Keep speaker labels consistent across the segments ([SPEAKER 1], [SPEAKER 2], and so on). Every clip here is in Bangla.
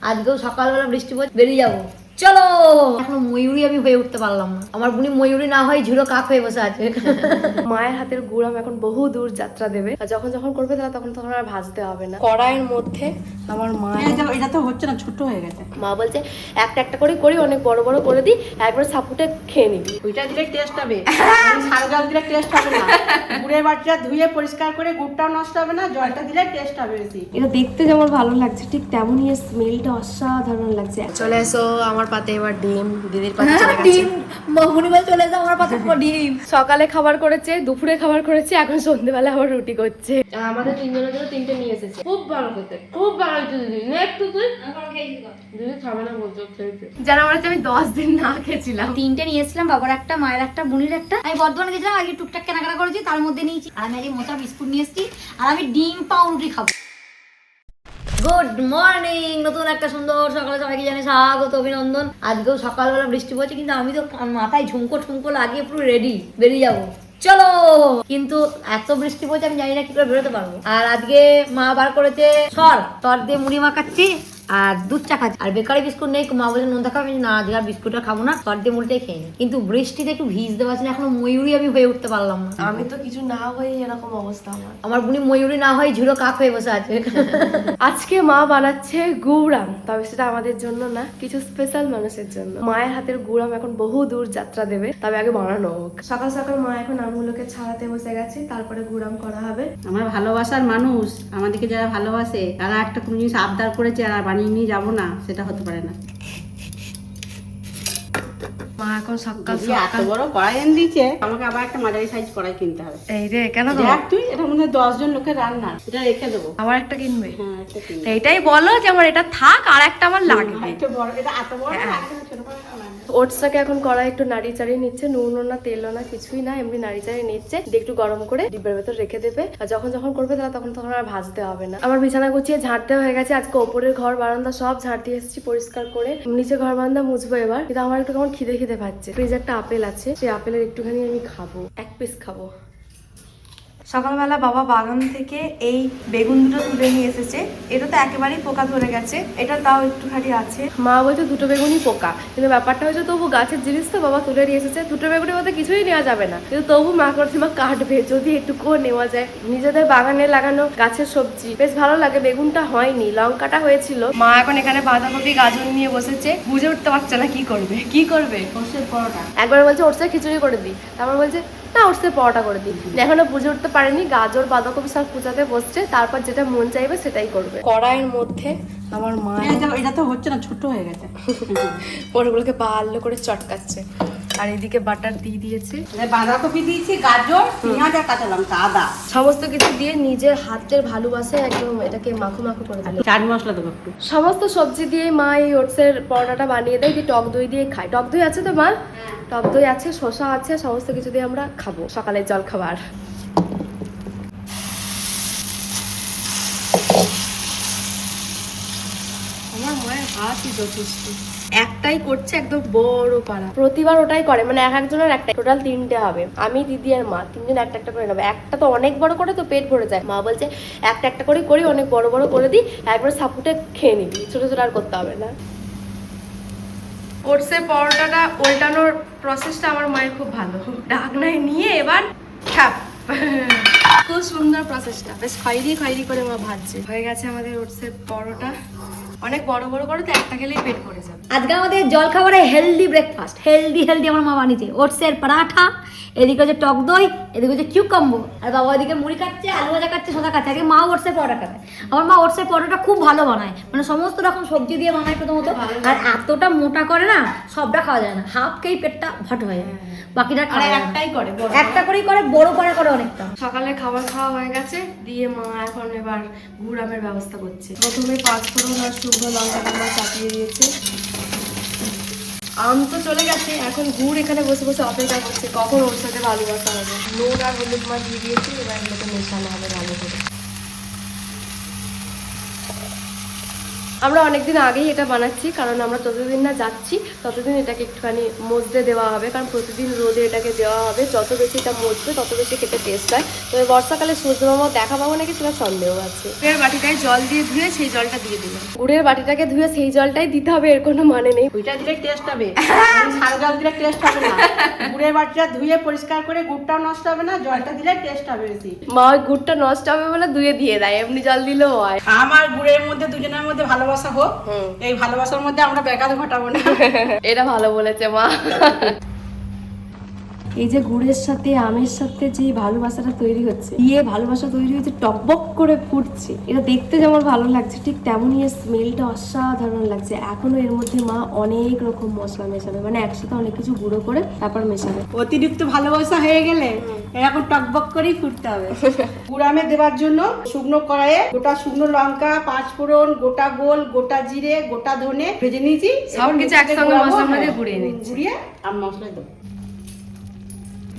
[SPEAKER 1] আজকেও সকালবেলা বৃষ্টি পড়ছে, বেরিয়ে যাবো, চলো। এখনো ময়ূরী আমি হয়ে উঠতে পারলাম না। আমার বুনি ময়ূরী না হয় ঝুড়ো কাক হয়ে বসে আছে।
[SPEAKER 2] মায়ের হাতের গুড়াম এখন বহু দূর যাত্রা দেবে, আর যখন যখন করবে তারা তখন তখন আর ভাজতে হবে না। কড়াইয়ের মধ্যে আমার মা,
[SPEAKER 3] এটা তো হচ্ছে না, ছোট হয়ে গেছে।
[SPEAKER 2] মা বলছে একটা একটা করে করি, অনেক বড় বড় করে দিই, একবার সাপুটে খেয়ে নিবি।
[SPEAKER 3] ওইটা দিলে টেস্ট হবে, সার জল দিলে টেস্ট হবে না। গুড়ের বাটিটা ধুয়ে পরিষ্কার করে গুড়টাও নষ্ট হবে না, জলটা দিলে টেস্ট হবে বেশি।
[SPEAKER 2] এটা দেখতে যেমন ভালো লাগছে ঠিক তেমনই স্মেলটা অসাধারণ লাগছে। চলে এসো আমার পাতে এবার ডিম, দিদির পাতে চলে গেছে
[SPEAKER 1] ডিম। মহুনি বলে চলে যাও আমার পাতে ডিম।
[SPEAKER 2] সকালে খাবার করেছে, দুপুরে খাবার করেছে, এখন সন্ধ্যেবেলা আবার রুটি করছে। আমাদের তিনজনের জন্য তিনটে নিয়ে এসেছে। খুব ভালো খেতে, খুব ভালো হয়েছে দিদি। একটু তুই দিদি খাবে না বলছো, খেয়েছে। যারা আমার আমি 10 দিন না খেয়েছিলাম।
[SPEAKER 1] তিনটে নিয়ে এসেছিলাম, বাবার একটা, মায়ের একটা, বুনির একটা। আমি বর্ধমানে গেছিলাম, আগে টুকটাক কেনাকাটা করেছি, তার মধ্যে নিয়েছি। আর আমি আগে মোচা বিস্কুট নিয়ে এসেছি, আর আমি ডিম পাউরুটি খাবো। গুড মর্নিং, নতুন একটা সুন্দর সকালে সবাইকে জানাই স্বাগত, অভিনন্দন। আজকেও সকালবেলা বৃষ্টি পড়ছে, কিন্তু আমি তো মাথায় ঝুমকো ঠুমকো লাগিয়ে পুরো রেডি, বেরিয়ে যাবো, চলো। কিন্তু এত বৃষ্টি পড়ছে, আমি জানি না কি করে বেরোতে পারবো। আর আজকে মা বার করেছে তর দিয়ে মুড়ি মাখাচ্ছি আর দুধ চা খাচ্ছি। আর বেকারি বিস্কুট নেই, মা বলে নুন দেখা, আমি না আজকে আর বিস্কুটটা খাবো না, তর দিয়ে মুড়িটাই খেয়ে নি। কিন্তু বৃষ্টিতে একটু ভিজতে পারছি না, এখনো ময়ূরী আমি হয়ে উঠতে পারলাম না।
[SPEAKER 2] আমি তো কিছু না হয়ে এরকম অবস্থা
[SPEAKER 1] আমার বুনি ময়ূরী না হয় ঝুড়ো কাক হয়ে বসে আছে।
[SPEAKER 2] আজকে মা বানাচ্ছে গুড়াম, তবে সেটা আমাদের জন্য না, কিছু স্পেশাল মানুষের জন্য। মায়ের হাতের গুড়াম এখন বহু দূর যাত্রা দেবে, তবে আগে বানানো হোক। সকাল সকাল মা এখন আমগুলোকে ছাড়াতে বসে গেছে, তারপরে গুড়াম করা হবে।
[SPEAKER 3] আমরা ভালোবাসার মানুষ, আমাদেরকে যারা ভালোবাসে তারা একটা কোনো জিনিস আবদার করেছে আর বানিয়ে নিয়ে যাবো না, সেটা হতে পারে না।
[SPEAKER 2] মা এখন সকাল
[SPEAKER 3] দিদি এত বড় কড়াই এনে দিয়েছে, আমাকে আবার একটা মাঝারি সাইজ কড়াই কিনতে হবে।
[SPEAKER 2] এই রে, কেন
[SPEAKER 3] দেখ তুই, এটা মনে হয় 10 জন লোকের রান্না, এটা রেখে দেবো।
[SPEAKER 2] আবার একটা কিনবে?
[SPEAKER 3] হ্যাঁ, একটা কিনবো।
[SPEAKER 2] এইটাই বলো যে আমার এটা থাক, আর একটা আমার লাগবে।
[SPEAKER 3] এটা বড়, এটা এত বড় না, একদম ছোট বড় না।
[SPEAKER 2] ওটসটাকে এখন কড়াই একটু নাড়িয়ে চাড়িয়ে নিচ্ছে, নুনও না তেলও না কিছুই না, এমনি নাড়িয়ে চাড়িয়ে নিচ্ছে, দিয়ে একটু গরম করে ডিব্বার ভেতর রেখে দেবে, আর যখন যখন করবে তারা তখন তখন আর ভাজতে হবে না। আমার বিছানা গুছিয়ে ঝাড় দেওয়া হয়ে গেছে, আজকে ওপরের ঘর বারান্দা সব ঝাড় দিয়ে এসেছি পরিষ্কার করে, নিচে ঘর বারান্দা মুছবো এবার। কিন্তু আমার একটু কেমন খিদে খিদে পাচ্ছে। ফ্রিজে একটা আপেল আছে, সেই আপেলের একটুখানি আমি খাবো, এক পিস খাবো। সকালবেলা বাবা বাগান থেকে এই বেগুন দুটো তুলে নিয়ে এসেছে, এটা তো একেবারেই পোকা ধরে গেছে, এটা তাও একটুখানি আছে। মা বলছে দুটো বেগুনই পোকা, কিন্তু ব্যাপারটা হচ্ছে তবু গাছের জিনিস তো বাবা তুলে নিয়ে এসেছে, দুটো বেগুনের মধ্যে কিছুই নেওয়া যাবে না, কিন্তু তবু মা করছে মা কাটবে, যদি একটুকুও নেওয়া যায়। নিজেদের বাগানে লাগানো গাছের সবজি বেশ ভালো লাগে। বেগুনটা হয়নি, লঙ্কাটা হয়েছিল। মা এখন এখানে বাঁধাকপি গাজর নিয়ে বসেছে, বুঝে উঠতে পারছে না কি করবে কি করবে।
[SPEAKER 3] সর্ষের পরোটা
[SPEAKER 2] একবার বলছে ওটসের খিচুড়ি করে দিই, তারপর বলছে না ওটসের পরোটা করে দিই। এখনো বুঝে উঠতে পারেনি, গাজর বাঁধাকপি সব কুচাতে বসছে, তারপর যেটা মন চাইবে সেটাই করবে। কড়াইয়ের মধ্যে আমার মা,
[SPEAKER 3] এটা তো হচ্ছে না, ছোট হয়ে গেছে।
[SPEAKER 2] ওগুলোকে ভালো করে চটকাচ্ছে, আর এদিকে বাটার দিয়ে দিয়েছে,
[SPEAKER 3] বাঁধাকপি দিয়েছি, গাজর, পেঁয়াজ আর কাঁচা লঙ্কা, আদা,
[SPEAKER 2] সমস্ত কিছু দিয়ে নিজের হাতের ভালোবাসে একদম এটাকে মাখো মাখো করে দিল।
[SPEAKER 3] চাট মশলা দেবো একটু।
[SPEAKER 2] সমস্ত সবজি দিয়ে মা এই ওটসের পরোটাটা বানিয়ে দেয়, দিয়ে টক দই দিয়ে খায়। টক দই আছে তো মা? টক দই আছে, শসা আছে, সমস্ত কিছু দিয়ে আমরা খাবো সকালের জল খাবার। আমার মায়ের হাতই যথেষ্ট, একটাই করছে একদম বড় পাড়া, প্রতিবার ওটাই করে, মানে এক একজনের একটাই, টোটাল 3টে হবে। আমি দিদি আর মা তিনজন একটা একটা করে নেবে। একটা তো অনেক বড় করে তো পেট ভরে যায়, মা বলছে একটা একটা করে করি, অনেক বড় বড় করে দিই, একবার সাপুটে খেয়ে নিবি, ছোট ছোট আর করতে হবে না। ওটসের পরোটাটা উল্টানোর প্রসেসটা আমার মায়ের খুব ভালো, ঢাকনায় নিয়ে এবার খ্যাপ, খুব সুন্দর প্রসেসটা, বেশ খয়েরি খয়েরি করে মা ভাজছে। হয়ে গেছে আমাদের ওটসের পরোটা, অনেক বড় বড় করে তো একটা খেলেই পেট ভরে যাবে।
[SPEAKER 1] আজকে আমাদের জলখাবারে হেলদি ব্রেকফাস্ট, হেলদি আমার মা বানিয়েছে। ওটসের পরাঠা, এদিকে হচ্ছে টক দই, এদিকে হচ্ছে কিউকাম্বো, আর বাবা এদিকে মুড়ি খাচ্ছে, আলু ভাজা খাচ্ছে, শসা খাচ্ছে। আগে মা ওটসের পরোটা খায়। আমার মা ওটসের পরোটা খুব ভালো বানায়, মানে সমস্ত রকম সবজি দিয়ে বানায় প্রথমত, আর এতটা মোটা করে না, সবটা খাওয়া যায় না, হাফ খেয়ে পেটটা ভট হয়ে যায়, বাকিটা খাওয়া যায় না।
[SPEAKER 2] একটাই করে,
[SPEAKER 1] একটা করেই করে, বড় করে অনেকটা।
[SPEAKER 2] সকালে খাবার খাওয়া হয়ে গেছে, দিয়ে মা এখন এবার গুড়ামের ব্যবস্থা করছে। প্রথমে 5 ফোড়ন আর শুকনো লঙ্কা মা চাপিয়ে দিয়েছে। আম তো চলে গেছে, এখন গুড় এখানে বসে বসে অপেক্ষা করছে কখন ওর সাথে ভালোবাসা হবে। নুন আর হলুদ মা দিয়ে দিয়েছি, এবার এগুলোকে মেশানো হবে ভালো করে। আমরা অনেকদিন আগেই এটা বানাচ্ছি, কারণ আমরা যতদিন না যাচ্ছি ততদিন এটাকে একটুখানি মজতে দেওয়া হবে, কারণ প্রতিদিন রোদে এটাকে দেওয়া হবে। যত বেশি এটা মজবে তত বেশি খেতে টেস্ট হয়। তবে বর্ষাকালে সূর্যমামা দেখা পাবো নাকি সেটা সন্দেহ আছে। গুড়ের বাটিটায় জল দিয়ে ধুয়ে সেই জলটা দিয়ে দিলাম। গুড়ের বাটিটাকে ধুয়ে সেই জলটাই দিতে হবে, এর কোনো মানে নেই।
[SPEAKER 3] ওইটা দিলে টেস্ট হবে, সাদা জল দিলে টেস্ট হবে না। গুড়ের বাটিটা ধুয়ে পরিষ্কার করে গুড়টাও নষ্ট হবে না, জলটা দিলে টেস্ট হবে বেশি।
[SPEAKER 2] মা ওই গুড়টা নষ্ট হবে বলে ধুয়ে দিয়ে দেয়, এমনি জল দিলেও হয়।
[SPEAKER 3] আমার গুড়ের মধ্যে দুজনের মধ্যে ভালোবাসা হোক, এই ভালোবাসার মধ্যে আমরা ব্যাঘাত ঘটাবো না।
[SPEAKER 2] এটা ভালো বলেছে মা। এই যে গুড়ের সাথে আমের সাথে যে ভালোবাসাটা তৈরি হচ্ছে, দিয়ে ভালোবাসা তৈরি হচ্ছে, টকবক করে ফুটছে। এটা দেখতে যেমন ভালো লাগছে ঠিক তেমনই এর স্মেলটা অসাধারণ লাগছে। এখনো এর মধ্যে মা অনেক রকম মশলা মেশাবে, মানে একসাথে অনেক কিছু গুঁড়ো করে তারপর মেশাবে।
[SPEAKER 3] অতিরিক্ত ভালোবাসা হয়ে গেলে এরকম টকবক করেই ফুটতে হবে। গুড়ামে দেওয়ার জন্য শুকনো কড়াইয়ে গোটা শুকনো লঙ্কা, পাঁচফোড়ন, গোটা গোল, গোটা জিরে, গোটা ধনে ভেজে নিয়েছি।
[SPEAKER 2] সবকিছু একসঙ্গে মশলার মধ্যে গুঁড়িয়ে নিচ্ছি।
[SPEAKER 3] গুঁড়িয়ে আর মশলা দেবো।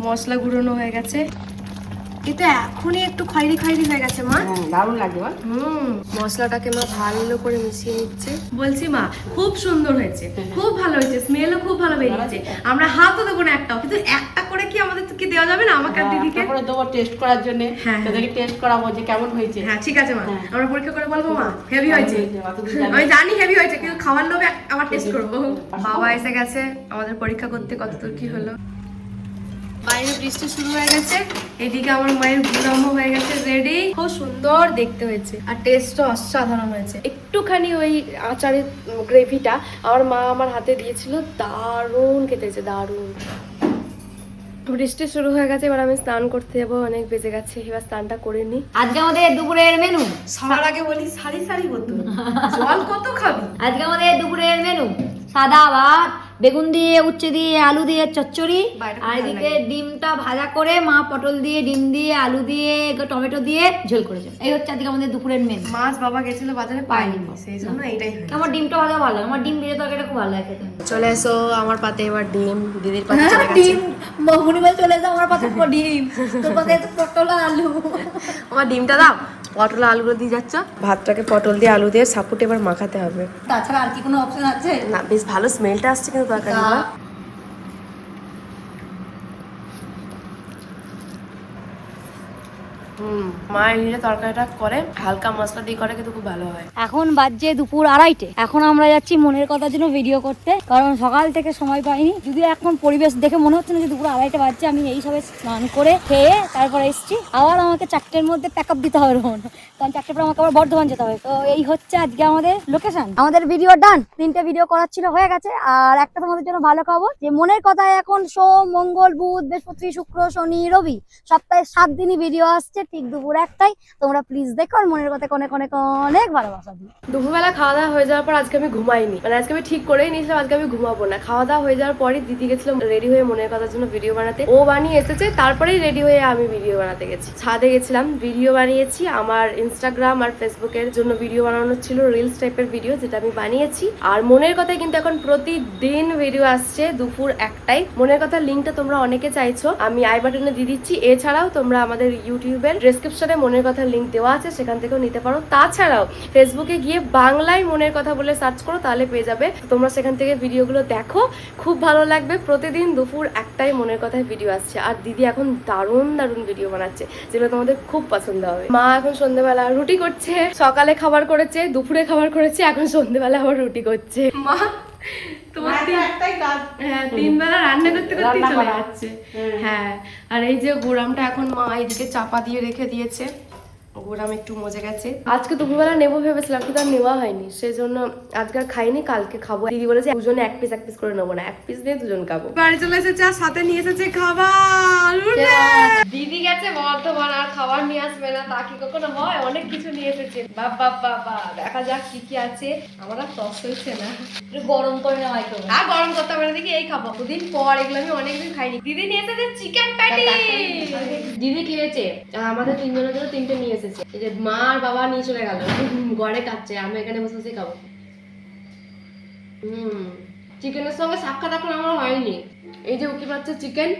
[SPEAKER 2] মশলা গুঁড়োনো হয়ে গেছে, এটা এখনই একটু খয়েরি খয়েরি হয়ে গেছে মা।
[SPEAKER 3] দারুণ লাগবে বল।
[SPEAKER 2] মশলাটাকে মা ভালো করে মিশিয়ে নিচ্ছে। বলছি মা খুব সুন্দর হয়েছে, খুব ভালো হয়েছে, স্মেলও খুব ভালো বেরিয়েছে। আমরা হাতও দেবো না একটাও, কিন্তু একটা করে কি আমাদের কি দেওয়া যাবে না আমাকে আর দিদিকে?
[SPEAKER 3] করে দেবো টেস্ট করার জন্য, তাদেরকে টেস্ট করাবো যে কেমন হয়েছে।
[SPEAKER 2] হ্যাঁ ঠিক আছে মা, আমরা পরীক্ষা করে বলবো মা হেভি হয়েছে। আমি জানি হেভি হয়েছে, কিন্তু খাওয়ার লোভে আবার টেস্ট করবো। বাবা এসে গেছে আমাদের পরীক্ষা করতে কতদূর কি হলো। বাইরে বৃষ্টি শুরু হয়ে গেছে, এদিকে আমার মায়ের গুড়ামো হয়ে গেছে রেডি। খুব সুন্দর দেখতে হয়েছে আর টেস্টও অসাধারণ হয়েছে। একটুখানি ওই আচারের গ্রেভিটা আমার মা আমার হাতে দিয়েছিল, দারুণ খেতে হয়েছে, দারুণ। বৃষ্টি শুরু হয়ে গেছে, এবার আমি স্নান করতে যাবো, অনেক বেজে গেছে, এবার স্নানটা করে নি।
[SPEAKER 1] আজকে আমাদের দুপুরের মেনু,
[SPEAKER 2] সবার আগে বলি সারি সারি বোতল, জল কত খাবি?
[SPEAKER 1] আজকে আমাদের দুপুরের মেনু সাদা ভাত, বেগুন দিয়ে, উচ্ছে দিয়ে, আলু দিয়ে চচ্চড়ি, আর এদিকে ডিমটা ভাজা করে মা পটল দিয়ে, ডিম দিয়ে, আলু দিয়ে, টমেটো দিয়ে ঝোল করেছে। এই হচ্ছে আজকে আমাদের দুপুরের মেনু।
[SPEAKER 2] মাছ বাবা গেছিল বাজারে পাইনি, সেই জন্য এইটাই।
[SPEAKER 1] আমার ডিমটা ভাজা ভালো লাগে, আমার ডিম ভেজে তরকারিটা খুব ভালো লাগে খেতে।
[SPEAKER 2] চলে এসো আমার পাতে এবার ডিম, দিদির পাতে চলে গেছে
[SPEAKER 1] ডিম। মহুনিমাল চলে এসো আমার পাতে ডিম, তোর পাতে পটল আলু।
[SPEAKER 2] আমার ডিমটা দাও, পটল আলুগুলো দিয়ে যাচ্ছ। ভাতটাকে পটল দিয়ে আলু দিয়ে সাপুটে এবার মাখাতে হবে।
[SPEAKER 1] তাছাড়া আর কি কোনো অপশন আছে?
[SPEAKER 2] না বেশ ভালো স্মেলটা আসছে কিন্তু তরকারি। মা এই তরকারিটা করে হালকা মশলা দিয়ে করে, কিন্তু খুব ভালো হয়।
[SPEAKER 1] এখন বাজছে দুপুর 2:30। এখন আমরা যাচ্ছি মনের কথার জন্য ভিডিও করতে, কারণ সকাল থেকে সময় পাইনি। যদিও এখন পরিবেশ দেখে মনে হচ্ছে না যে দুপুর 2:30 বাজছে। আমি এই সবে স্নান করে খেয়ে তারপরে এসেছি। আবার আমাকে 4টের মধ্যে প্যাক আপ দিতে হবে, কারণ 4টের পর আমাকে আবার বর্ধমান যেতে হবে। তো এই হচ্ছে আজকে আমাদের লোকেশন। আমাদের ভিডিও ডান, 3টে ভিডিও করার ছিল, হয়ে গেছে। আর একটা তোমাদের জন্য ভালো খবর, যে মনের কথায় এখন সোম, মঙ্গল, বুধ, বৃহস্পতি, শুক্র, শনি, রবি, সপ্তাহে 7 দিনই ভিডিও আসছে ঠিক দুপুর 1টায়। তোমরা প্লিজ দেখো আর মনের কথাকে অনেক অনেক অনেক ভালোবাসা দিও।
[SPEAKER 2] দুপুরবেলা খাওয়া দাওয়া হয়ে যাওয়ার পর আজকে আমি ঘুমাইনি, মানে আজকে আমি ঠিক করেই নিয়েছিলাম আজকে আমি ঘুমাবো না। খাওয়া দাওয়া হয়ে যাওয়ার পরই দিদি গেছিল রেডি হয়ে মনের কথার জন্য ভিডিও বানাতে। ও বানিয়ে এসেছে, তারপরেই রেডি হয়ে আমি ভিডিও বানাতে গেছি। ছাদে গেছিলাম, ভিডিও বানিয়েছি। আমার ইনস্টাগ্রাম আর ফেসবুকের জন্য ভিডিও বানানো ছিল, রিলস টাইপের ভিডিও, যেটা আমি বানিয়েছি। আর মনের কথায় কিন্তু এখন প্রতিদিন ভিডিও আসছে দুপুর 1টায়। মনের কথার লিঙ্কটা তোমরা অনেকে চাইছো, আমি আই বাটনে দিয়ে দিচ্ছি। এছাড়াও তোমরা আমাদের ইউটিউবের ডেসক্রিপশনে মনের কথার লিঙ্ক দেওয়া আছে, সেখান থেকেও নিতে পারো। তাছাড়াও ফেসবুকে গিয়ে বাংলায় মনের কথা বলে সার্চ করো, তাহলে পেয়ে যাবে। তোমরা সেখান থেকে ভিডিওগুলো দেখো, খুব ভালো লাগবে। প্রতিদিন দুপুর 1টায় মনের কথায় ভিডিও আসছে। আর দিদি এখন দারুণ দারুণ ভিডিও বানাচ্ছে, যেগুলো তোমাদের খুব পছন্দ হবে। মা এখন সন্ধ্যেবেলা রুটি করছে, সকালে খাবার করেছে, দুপুরে খাবার করেছে, এখন সন্ধ্যেবেলা আবার রুটি করছে। মা তোমার হ্যাঁ 3 বেলা রান্না করতে করতে চলে যাচ্ছে। হ্যাঁ, আর এই যে গুড়ামটা এখন মা এইদিকে চাপা দিয়ে রেখে দিয়েছে। গুড়াম একটু মজে গেছে। আজকে দুপুরবেলা নেবো ভেবেছিলাম, কিন্তু আর নেওয়া হয়নি, সেই জন্য আজকে আর খাইনি, কালকে খাবো। দিদি বলেছে দুজনে এক পিস করে নেবো না, 1 পিস দিয়ে দুজন খাবো। বাড়ি চলে এসেছে আর সাথে নিয়ে এসেছে খাবার। দিদি গেছে বর্ধমান, আর খাবার নিয়ে আসবে না তা কি কখনো হয়? অনেক কিছু নিয়ে এসেছে। বাবা বাবা, দেখা যাক কি কি আছে। আমার আর তস হয়েছে না,
[SPEAKER 1] গরম করে নেওয়া হয় তো।
[SPEAKER 2] আর গরম করতে হবে না, দেখি এই খাবো দুদিন পর, এগুলো আমি অনেকদিন খাইনি। দিদি নিয়ে এসেছে চিকেন প্যাটি। দিদি খেয়েছে, আমাদের 3 জনের জন্য 3টে নিয়ে এসেছে। এই যে মা আর বাবা নিয়ে চলে গেল, ঘরে খাচ্ছে, আমি এখানে বসে বসে খাবো। চিকেনের সঙ্গে সাক্ষাৎ এখন আমার হয়নি। এই যে উকি পাচ্ছে চিকেন।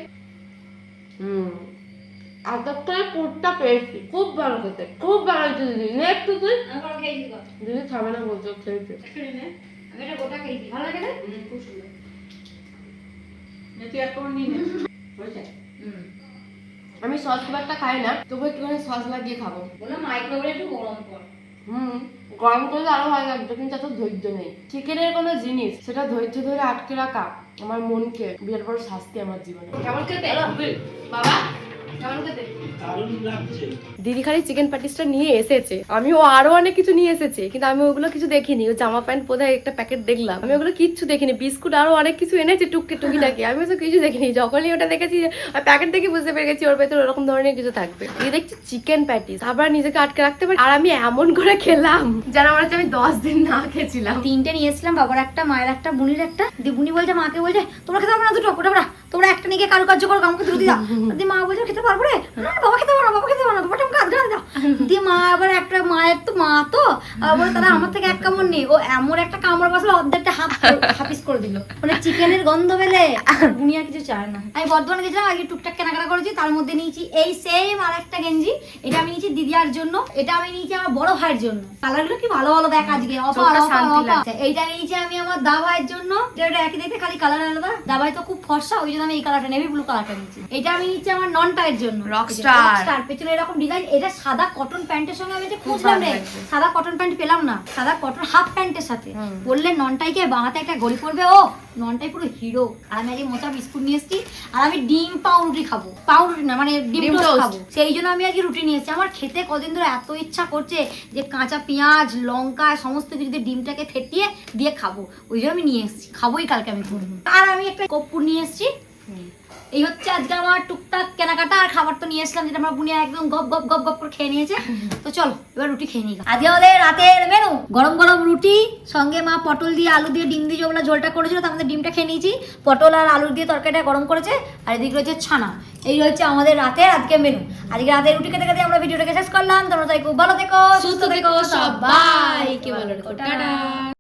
[SPEAKER 2] আদরটা পুরটা পেয়েছি, খুব ভালো খেতে, খুব ভালো হয়েছে দিদি। নে একটু তুই।
[SPEAKER 1] আমি বড় খেয়েছি তো।
[SPEAKER 2] দিদি খাবে না বলছো, খেয়েছে।
[SPEAKER 1] আমি এটা গোটা খেয়েছি, ভালো লাগে না?
[SPEAKER 3] খুব সুন্দর। তুই এক নিয়ে নে, হয়েছে?
[SPEAKER 2] আমি সস খুব একটা খাই না, তবু একটুখানি সস লাগিয়ে খাবো।
[SPEAKER 1] বললাম মাইক্রোওয়েভে একটু গরম কর।
[SPEAKER 2] গরম করলে আরো ভালো লাগবে, কিন্তু এত ধৈর্য নেই। চিকেনের কোনো জিনিস সেটা ধৈর্য ধরে আটকে রাখা আমার মনকে বিরাট বড় শাস্তি আমার জীবনে। কেমন খেতে বাবা? কেমন খেতে? দিদি খালি চিকেন প্যাটিসটা নিয়ে এসেছে, আমিও আরো অনেক কিছু নিয়ে এসেছে, কিন্তু আমি ওগুলো কিছু দেখিনি। ও জামা প্যান্ট বোধহয় একটা প্যাকেট দেখলাম, আমি ওগুলো কিচ্ছু দেখিনি। বিস্কুট আরো অনেক কিছু এনেছে টুকিটাকি, আমি তো কিছু দেখিনি। যখনই ওটা দেখেছি প্যাকেট দেখে বুঝতে পেরে গেছি ওর ভেতর ওরকম ধরনের কিছু থাকবে। দিয়ে দেখছি চিকেন প্যাটিস, আবার নিজেকে আটকে রাখতে পারি। আর আমি এমন করে খেলাম যেন আমার আমি 10 দিন না খেয়েছিলাম।
[SPEAKER 1] তিনটে নিয়ে এসেছিলাম, বাবার একটা, মায়ের একটা, বুনির একটা। দিয়ে বুনি বলছে, মাকে বলছে তোমরা খেতে পারবো না দুটো, ওটা তোমরা একটা নিয়ে কারুকার্য করো, আমাকে দুটো দিয়ে দাও। দিয়ে মা বলছে খেতে পারবো রে, না বাবা খেতে পারো না, বাবা খেতে পারো না, বাবাটা আমাকে আধ দাও। দিয়ে মা আবার একটা, মায়ের তো মা তো আবার তারা আমার থেকে এক কামড় নেই, ও এমন একটা কামড় বসলো অর্ধেকটা হাফিস করে দিল। মানে চিকেনের গন্ধ পেলে বুনি আর কিছু চায় না। আমি বর্ধমানে গেছিলাম, আগে টুকটাক কেনাকাটা করেছি, তার মধ্যে নিয়েছি এই সেম আর একটা গেঞ্জি। এটা আমি নিয়েছি দিদিয়ার জন্য, এটা আমি নিয়েছি আমার বড় ভাইয়ের জন্য। কালারগুলো কি ভালো ভালো দেখ আজকে, এইটা নিয়েছি আমি আমার দা ভাইয়ের জন্য, যেটা একই দেখতে খালি কালার আলাদা। দা ভাই তো খুব ফর্সা, ওই জন্য আমি এই কালারটা, নেভি ব্লু কালারটা নিয়েছি। এটা আমি নিচ্ছি আমার নন টাইয়ের জন্য, রকস্টার। পেছনে এরকম ডিজাইন, এটা সাদা কটন প্যান্টের সঙ্গে আমি যে খুঁজলাম রে, সাদা কটন প্যান্ট পেলাম না, সাদা কটন হাফ প্যান্টের সাথে বললে নন টাইকে বাঁহাতে একটা গড়ি পড়বে, ও নন টাই পুরো হিরো। আর আমি আজকে মোচা বিস্কুট নিয়ে এসেছি, আর আমি ডিম পাউরুটি খাবো, পাউরুটি না মানে ডিম টোস্ট খাবো, সেই জন্য আমি আজকে রুটি নিয়ে এসেছি। আমার খেতে কদিন ধরে এত ইচ্ছা করছে যে কাঁচা পেঁয়াজ লঙ্কা সমস্ত কিছু দিয়ে ডিমটাকে ফেটিয়ে দিয়ে খাবো, ওই জন্য আমি নিয়ে এসেছি, খাবোই কালকে আমি করবো। আর আমি একটা কর্পূর নিয়ে এসেছি। এই হচ্ছে আজকে আমার টুকটাক কেনাকাটা। আর খাবার তো নিয়ে এসলাম, যেটা আমার বুনিয়া একদম গপ গপ গপ গপ করে খেয়ে নিয়েছে। তো চলো এবার রুটি খেয়ে নিই। আজকে আমাদের রাতের মেনু গরম গরম রুটি, সঙ্গে মা পটল দিয়ে আলু দিয়ে ডিম দিয়ে যেগুলো ঝোলটা করেছিল তার মধ্যে ডিমটা খেয়ে নিয়েছি, পটল আর আলু দিয়ে তরকারিটা গরম করেছে, আর এদিকে রয়েছে ছানা। এই হচ্ছে আমাদের রাতের আজকে মেনু। আজকে রাতে রুটি খেতে খেতে আমরা ভিডিওটাকে শেষ করলাম। তোমরা তাই খুব ভালো থেকো, সুস্থ থেকো সবাই, কি বলো টাটা।